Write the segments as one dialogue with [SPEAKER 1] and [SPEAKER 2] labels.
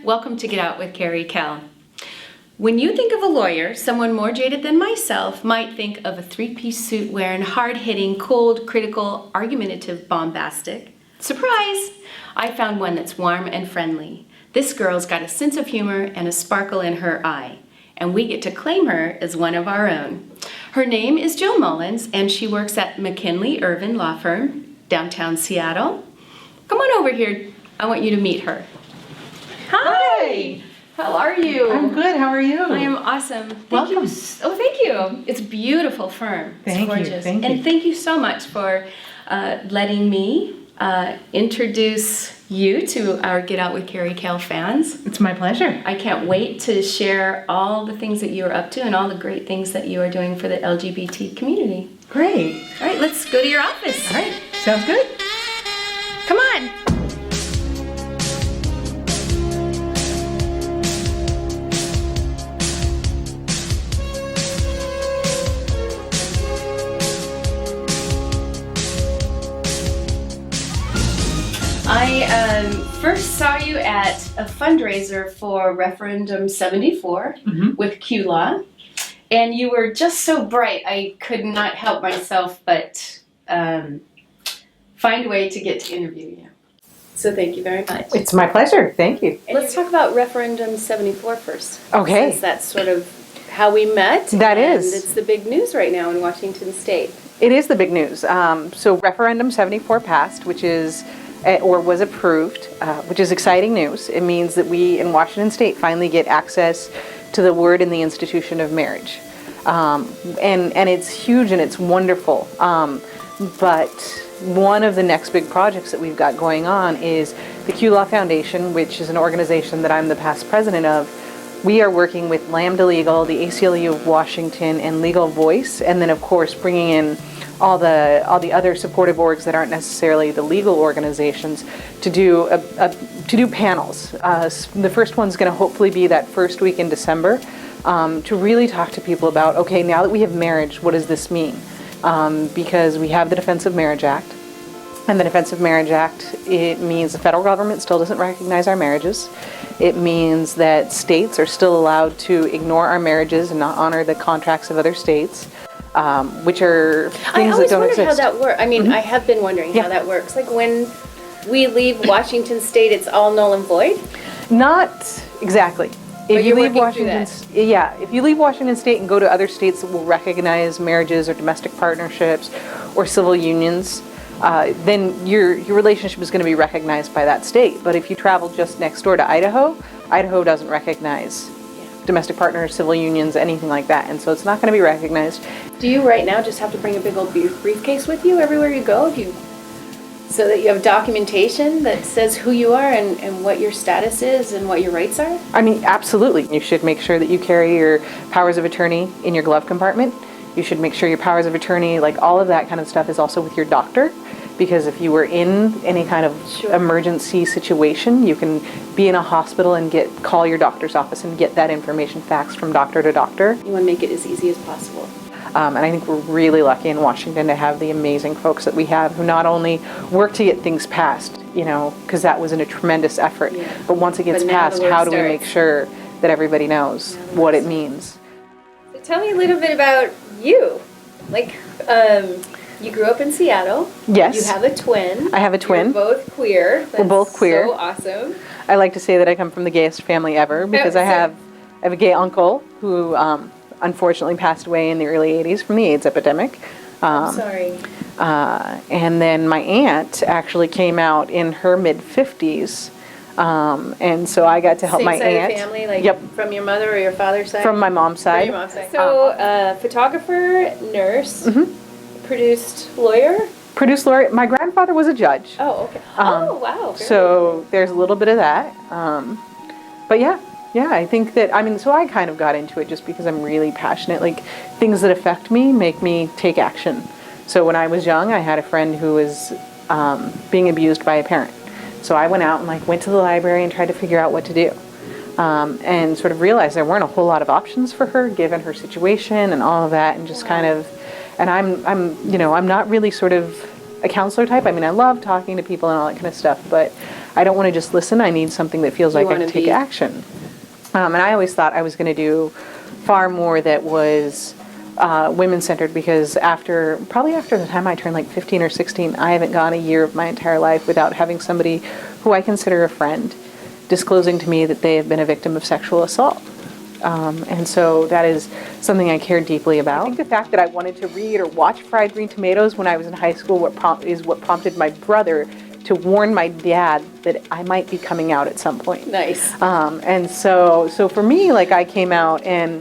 [SPEAKER 1] Welcome to Get Out with Kerry Kel. When you think of a lawyer, someone more jaded than myself might think of a three-piece suit wearing, hard-hitting, cold, critical, argumentative, bombastic. Surprise! I found one that's warm and friendly. This girl's got a sense of humor and a sparkle in her eye, and we get to claim her as one of our own. Her name is Jill Mullins, and she works at McKinley Irvin Law Firm, downtown Seattle. Come on over here. I want you to meet her. Hi! How are you?
[SPEAKER 2] I'm good. How are you?
[SPEAKER 1] I am awesome.
[SPEAKER 2] Welcome.
[SPEAKER 1] Thank you. It's a beautiful firm. It's
[SPEAKER 2] Thank you.
[SPEAKER 1] gorgeous.
[SPEAKER 2] Thank you.
[SPEAKER 1] And thank you so much for letting me introduce you to our Get Out with Kerry Kel fans.
[SPEAKER 2] It's my pleasure.
[SPEAKER 1] I can't wait to share all the things that you are up to and all the great things that you are doing for the LGBT community.
[SPEAKER 2] Great.
[SPEAKER 1] All right, let's go to your office.
[SPEAKER 2] All right. Sounds good.
[SPEAKER 1] Come on. I first saw you at a fundraiser for Referendum 74 with Q Law, and you were just so bright I could not help myself but find a way to get to interview you. So thank you very much.
[SPEAKER 2] It's my pleasure. Thank you.
[SPEAKER 1] Let's talk about Referendum 74 first.
[SPEAKER 2] Okay.
[SPEAKER 1] Since that's sort of how we met.
[SPEAKER 2] That
[SPEAKER 1] and
[SPEAKER 2] is.
[SPEAKER 1] It's the big news right now in Washington State.
[SPEAKER 2] It is the big news. So Referendum 74 passed, which is, or was approved, which is exciting news. It means that we in Washington State finally get access to the word in the institution of marriage. And it's huge and it's wonderful. But one of the next big projects that we've got going on is the Q Law Foundation, which is an organization that I'm the past president of. We are working with Lambda Legal, the ACLU of Washington, and Legal Voice, and then of course bringing in all the other supportive orgs that aren't necessarily the legal organizations to do panels. The first one's going to hopefully be that first week in December, to really talk to people about, okay, now that we have marriage, what does this mean? Because we have the Defense of Marriage Act, and the Defense of Marriage Act, it means the federal government still doesn't recognize our marriages. It means that states are still allowed to ignore our marriages and not honor the contracts of other states. Which are things that don't exist.
[SPEAKER 1] I always wondered how that works. I mean, I have been wondering how that works. Like when we leave Washington State, it's all null and void?
[SPEAKER 2] Not exactly. If you leave
[SPEAKER 1] Washington,
[SPEAKER 2] if you leave Washington State and go to other states that will recognize marriages or domestic partnerships or civil unions, then your relationship is going to be recognized by that state. But if you travel just next door to Idaho, Idaho doesn't recognize domestic partners, civil unions, anything like that, and so it's not going to be recognized.
[SPEAKER 1] Do you right now just have to bring a big old briefcase with you everywhere you go, so that you have documentation that says who you are and what your status is and what your rights are?
[SPEAKER 2] I mean, absolutely. You should make sure that you carry your powers of attorney in your glove compartment. You should make sure your powers of attorney, like all of that kind of stuff, is also with your doctor. Because if you were in any kind of emergency situation, you can be in a hospital and call your doctor's office and get that information faxed from doctor to doctor.
[SPEAKER 1] You want to make it as easy as possible.
[SPEAKER 2] And I think we're really lucky in Washington to have the amazing folks that we have who not only work to get things passed, because that was a tremendous effort, but once it gets passed, how do we make sure that everybody knows what it means?
[SPEAKER 1] So tell me a little bit about you. Like, you grew up in Seattle.
[SPEAKER 2] Yes.
[SPEAKER 1] You have a twin.
[SPEAKER 2] I have a twin.
[SPEAKER 1] You're both queer.
[SPEAKER 2] We're both queer.
[SPEAKER 1] So awesome.
[SPEAKER 2] I like to say that I come from the gayest family ever because I have a gay uncle who unfortunately passed away in the early 80s from the AIDS epidemic.
[SPEAKER 1] I'm sorry.
[SPEAKER 2] And then my aunt actually came out in her mid-50s. And so I got to help my aunt.
[SPEAKER 1] Same side of family, from your mother or your father's side?
[SPEAKER 2] From my mom's side.
[SPEAKER 1] From your mom's side. So, photographer, nurse, produced lawyer?
[SPEAKER 2] Produced lawyer. My grandfather was a judge.
[SPEAKER 1] Oh, okay. Oh, wow.
[SPEAKER 2] So there's a little bit of that. But yeah, I think that, so I kind of got into it just because I'm really passionate. Like, things that affect me make me take action. So when I was young, I had a friend who was being abused by a parent. So I went out and went to the library and tried to figure out what to do. And sort of realized there weren't a whole lot of options for her given her situation and all of that, and just kind of, and I'm not really sort of a counselor type. I mean, I love talking to people and all that kind of stuff, but I don't want to just listen. I need something that feels like I can take action. And I always thought I was going to do far more that was women-centered, because probably after the time I turned like 15 or 16, I haven't gone a year of my entire life without having somebody who I consider a friend disclosing to me that they have been a victim of sexual assault. And so that is something I care deeply about. I think the fact that I wanted to read or watch Fried Green Tomatoes when I was in high school is what prompted my brother to warn my dad that I might be coming out at some point.
[SPEAKER 1] Nice.
[SPEAKER 2] And so for me, like, I came out a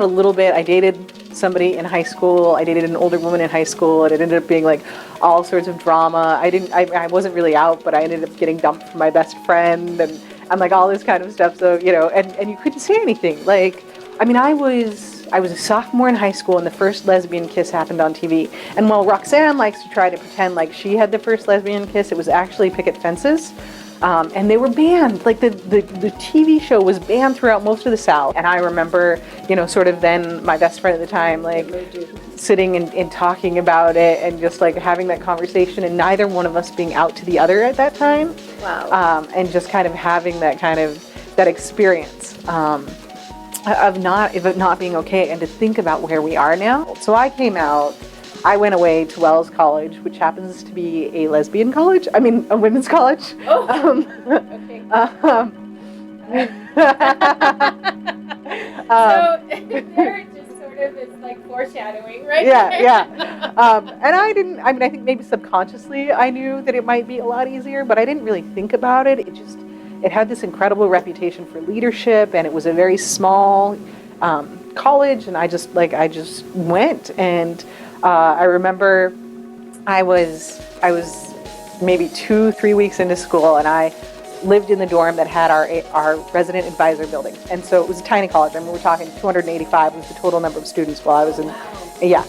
[SPEAKER 2] little bit. I dated somebody in high school. I dated an older woman in high school, and it ended up being like all sorts of drama. I wasn't really out, but I ended up getting dumped from my best friend, and like all this kind of stuff. So, and you couldn't say anything. Like, I mean, I was a sophomore in high school, and the first lesbian kiss happened on TV. And while Roxanne likes to try to pretend like she had the first lesbian kiss, it was actually picket fences. And they were banned. Like, the TV show was banned throughout most of the South. And I remember, sort of then my best friend at the time, like, sitting and talking about it and just like having that conversation, and neither one of us being out to the other at that time.
[SPEAKER 1] Wow.
[SPEAKER 2] And just kind of having that experience of not being okay, and to think about where we are now. So I went away to Wells College, which happens to be a lesbian college. I mean, a women's college.
[SPEAKER 1] Oh, okay. So there just sort of is like foreshadowing, right?
[SPEAKER 2] Yeah. And I think maybe subconsciously I knew that it might be a lot easier, but I didn't really think about it. It had this incredible reputation for leadership, and it was a very small college, and I just went. And I remember I was maybe 2-3 weeks into school, and I lived in the dorm that had our resident advisor building. And so it was a tiny college. I mean, we're talking 285 was the total number of students while I was in. Yeah.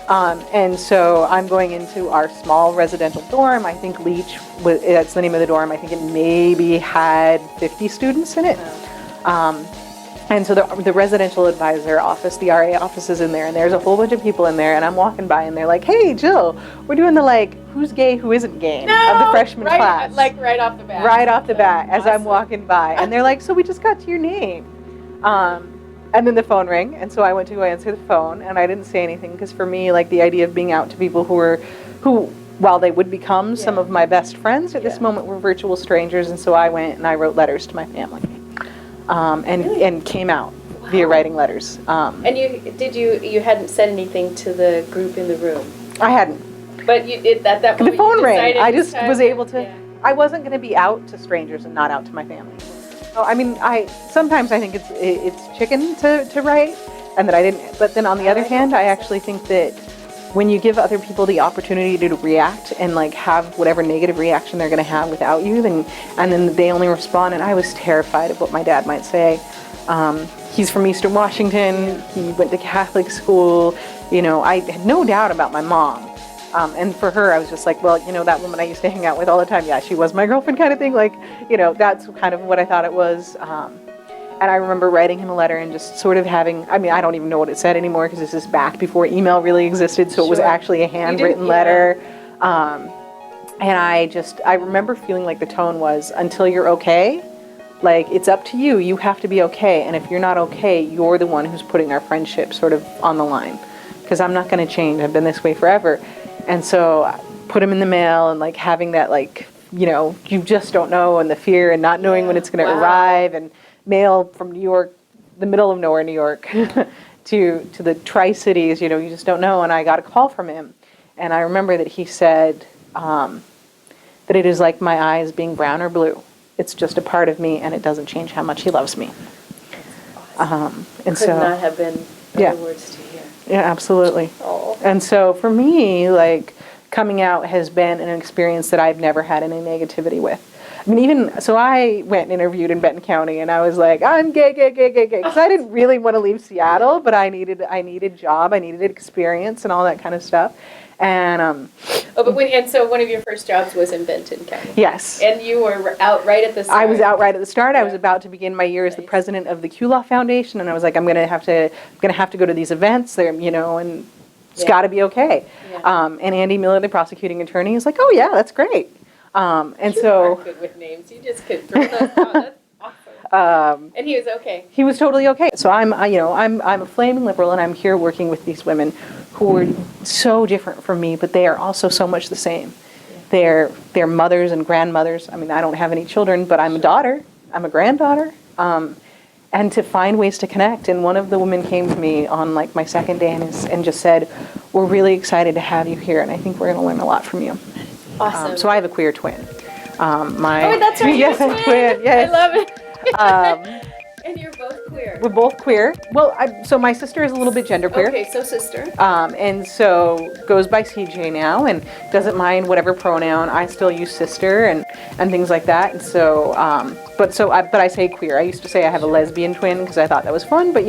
[SPEAKER 2] And so I'm going into our small residential dorm. I think Leach, that's the name of the dorm. I think it maybe had 50 students in it. And so the residential advisor office, the RA office, is in there, and there's a whole bunch of people in there, and I'm walking by, and they're like, "Hey, Jill, we're doing the who's gay, who isn't game of the freshman class."
[SPEAKER 1] Like right off the bat.
[SPEAKER 2] Right off the bat, as
[SPEAKER 1] awesome.
[SPEAKER 2] I'm walking by, and they're like, "So we just got to your name." And then the phone rang, and so I went to go answer the phone, and I didn't say anything, because for me, like, the idea of being out to people who while they would become some of my best friends at this moment, were virtual strangers. And so I went and I wrote letters to my family. And came out via writing letters.
[SPEAKER 1] And you hadn't said anything to the group in the room?
[SPEAKER 2] I hadn't.
[SPEAKER 1] But you did that point.
[SPEAKER 2] The phone rang. I just was able to.
[SPEAKER 1] Yeah.
[SPEAKER 2] I wasn't going to be out to strangers and not out to my family. So, I mean, sometimes I think it's chicken to write, and that I didn't. But then on the other hand, I actually think that when you give other people the opportunity to react and like have whatever negative reaction they're going to have without you, then they only respond. And I was terrified of what my dad might say. He's from Eastern Washington. He went to Catholic school. I had no doubt about my mom. And for her, I was just like, well, that woman I used to hang out with all the time, yeah, she was my girlfriend kind of thing. Like, that's kind of what I thought it was. And I remember writing him a letter and just sort of having, I don't even know what it said anymore, because this is back before email really existed. So it was actually a handwritten letter. And I remember feeling like the tone was, until you're okay, like, it's up to you. You have to be okay. And if you're not okay, you're the one who's putting our friendship sort of on the line. Because I'm not going to change. I've been this way forever. And so I put him in the mail, and like having that, like, you just don't know, and the fear and not knowing when it's going to arrive, and mail from New York, the middle of nowhere, New York, to the Tri-Cities, you just don't know. And I got a call from him. And I remember that he said that it is like my eyes being brown or blue. It's just a part of me, and it doesn't change how much he loves me. And
[SPEAKER 1] Could not have been better words to hear.
[SPEAKER 2] Yeah, absolutely.
[SPEAKER 1] Oh.
[SPEAKER 2] And so for me, like, coming out has been an experience that I've never had any negativity with. So I went and interviewed in Benton County, and I was like, I'm gay, because I didn't really want to leave Seattle, but I needed job, I needed experience, and all that kind of stuff. And
[SPEAKER 1] so one of your first jobs was in Benton County.
[SPEAKER 2] Yes.
[SPEAKER 1] And you were out right at the start.
[SPEAKER 2] I was out right at the start. I was about to begin my year as the president of the Q-Law Foundation, and I was like, I'm gonna have to go to these events there, and it's got to be okay. Yeah. And Andy Miller, the prosecuting attorney, is like, oh yeah, that's great. And
[SPEAKER 1] You
[SPEAKER 2] so
[SPEAKER 1] are good with names. You just could throw those out. That's awesome. And he was okay.
[SPEAKER 2] he was totally okay. So I'm a flaming liberal, and I'm here working with these women who are so different from me, but they are also so much the same. They're mothers and grandmothers. I mean, I don't have any children, but I'm a daughter. I'm a granddaughter. And to find ways to connect. And one of the women came to me on like my second day and just said, "We're really excited to have you here, and I think we're going to learn a lot from you."
[SPEAKER 1] Awesome.
[SPEAKER 2] So I have a queer twin.
[SPEAKER 1] Oh, that's right.
[SPEAKER 2] Yes,
[SPEAKER 1] You're a
[SPEAKER 2] twin. Yes.
[SPEAKER 1] I love it. And you're both queer.
[SPEAKER 2] We're both queer. Well, so my sister is a little bit genderqueer.
[SPEAKER 1] Okay, so sister.
[SPEAKER 2] And so goes by CJ now and doesn't mind whatever pronoun. I still use sister and things like that. And so, but I say queer. I used to say I have a lesbian twin because I thought that was fun. But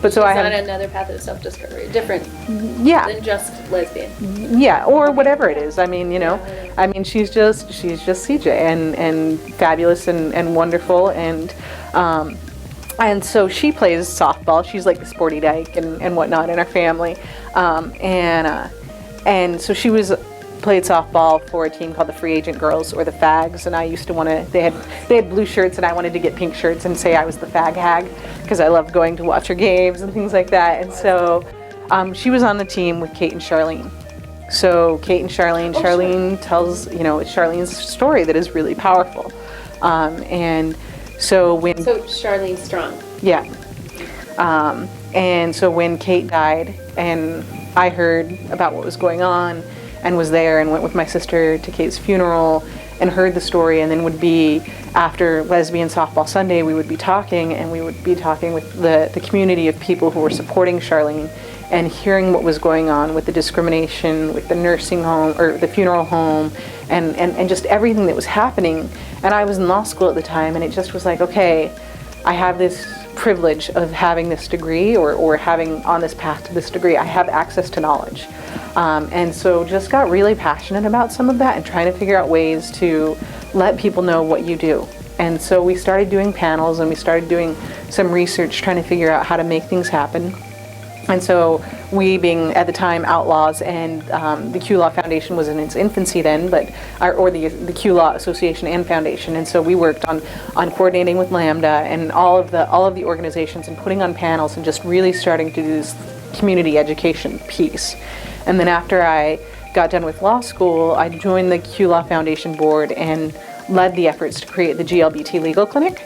[SPEAKER 2] but so
[SPEAKER 1] She's
[SPEAKER 2] I have
[SPEAKER 1] on another path of self-discovery, different than just lesbian.
[SPEAKER 2] Yeah, or whatever it is. I mean, I mean, she's just CJ and fabulous and wonderful and so she plays softball. She's like the sporty dyke and whatnot in our family, and so she played softball for a team called the Free Agent Girls or the Fags, and I used to they had blue shirts and I wanted to get pink shirts and say I was the fag hag because I loved going to watch her games and things like that. And so she was on the team with Kate and Charlene. So Kate and Charlene, Charlene tells, it's Charlene's story that is really powerful. And so
[SPEAKER 1] Charlene Strong.
[SPEAKER 2] Yeah. And so when Kate died and I heard about what was going on and was there and went with my sister to Kate's funeral and heard the story, and then would be after Lesbian Softball Sunday, we would be talking with the community of people who were supporting Charlene and hearing what was going on with the discrimination, with the nursing home or the funeral home and just everything that was happening. And I was in law school at the time, and it just was like, okay, I have this privilege of having this degree or having on this path to this degree. I have access to knowledge. And so just got really passionate about some of that and trying to figure out ways to let people know what you do. And so we started doing panels and we started doing some research trying to figure out how to make things happen. And so we being at the time outlaws and the Q Law Foundation was in its infancy then, or the Q Law Association and Foundation. And so we worked on coordinating with Lambda and all of the organizations and putting on panels and just really starting to do this community education piece. And then after I got done with law school, I joined the Q Law Foundation board and led the efforts to create the GLBT Legal Clinic.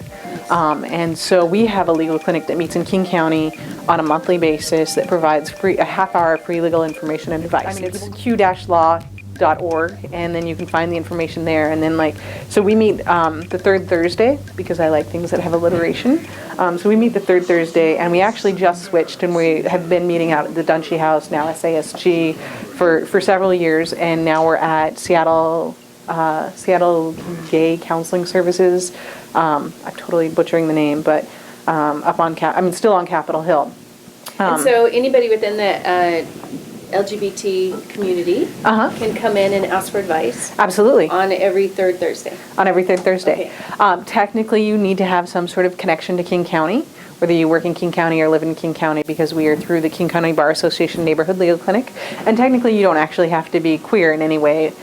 [SPEAKER 2] And so we have a legal clinic that meets in King County on a monthly basis that provides a half-hour free legal information and advice. I mean, it's q-law.org, and then you can find the information there. And then so we meet the third Thursday because I like things that have alliteration. So we meet the third Thursday, and we actually just switched, and we have been meeting out at the Dunshee House, now SASG, for several years, and now we're at Seattle Gay Counseling Services. I'm totally butchering the name, but still on Capitol Hill.
[SPEAKER 1] And so anybody within the LGBT community can come in and ask for advice.
[SPEAKER 2] Absolutely.
[SPEAKER 1] On every third Thursday.
[SPEAKER 2] On every third Thursday.
[SPEAKER 1] Okay.
[SPEAKER 2] Technically, you need to have some sort of connection to King County, whether you work in King County or live in King County, because we are through the King County Bar Association Neighborhood Legal Clinic. And technically, you don't actually have to be queer in any way.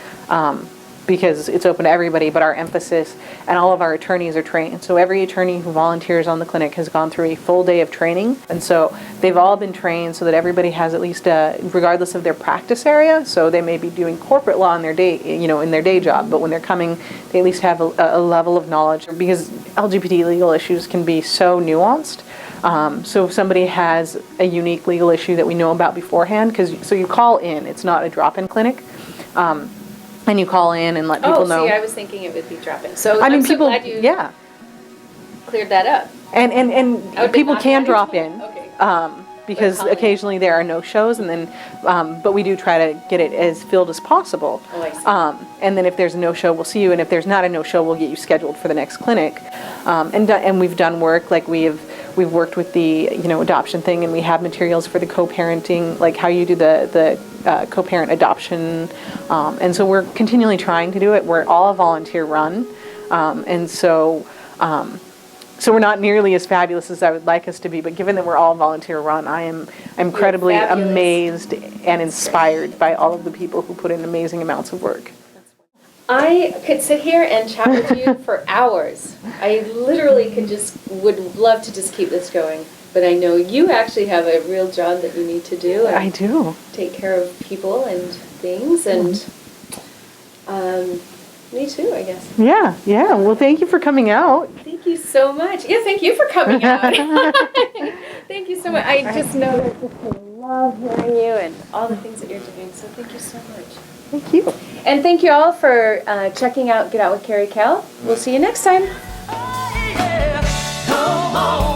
[SPEAKER 2] Because it's open to everybody, but our emphasis and all of our attorneys are trained. So every attorney who volunteers on the clinic has gone through a full day of training. And so they've all been trained so that everybody has at least regardless of their practice area. So they may be doing corporate law in their day, in their day job, but when they're coming, they at least have a level of knowledge, because LGBT legal issues can be so nuanced. So if somebody has a unique legal issue that we know about beforehand, so you call in, it's not a drop-in clinic. And you call in and let people know.
[SPEAKER 1] Oh, see, I was thinking it would be drop-in. So
[SPEAKER 2] I'm
[SPEAKER 1] so
[SPEAKER 2] people,
[SPEAKER 1] glad you cleared that up.
[SPEAKER 2] And people can drop in.
[SPEAKER 1] Okay.
[SPEAKER 2] Because occasionally there are no-shows, and then, but we do try to get it as filled as possible.
[SPEAKER 1] Oh, I see.
[SPEAKER 2] And then if there's a no-show, we'll see you, and if there's not a no-show, we'll get you scheduled for the next clinic. And we've done work, like we've worked with the adoption thing, and we have materials for the co-parenting, like how you do the co-parent adoption, and so we're continually trying to do it. We're all volunteer run, and so we're not nearly as fabulous as I would like us to be, but given that we're all volunteer run, I'm incredibly amazed and inspired by all of the people who put in amazing amounts of work.
[SPEAKER 1] I could sit here and chat with you for hours. I literally would love to just keep this going. But I know you actually have a real job that you need to do.
[SPEAKER 2] I do.
[SPEAKER 1] Take care of people and things, and me too, I guess.
[SPEAKER 2] Yeah, yeah. Well, thank you for coming out.
[SPEAKER 1] Thank you so much. Yeah, thank you for coming out. Thank you so much. I just know that I love hearing you and all the things that you're doing, so thank you so much.
[SPEAKER 2] Thank you.
[SPEAKER 1] And thank you all for checking out Get Out with Kerry Kel. We'll see you next time.
[SPEAKER 3] Come on.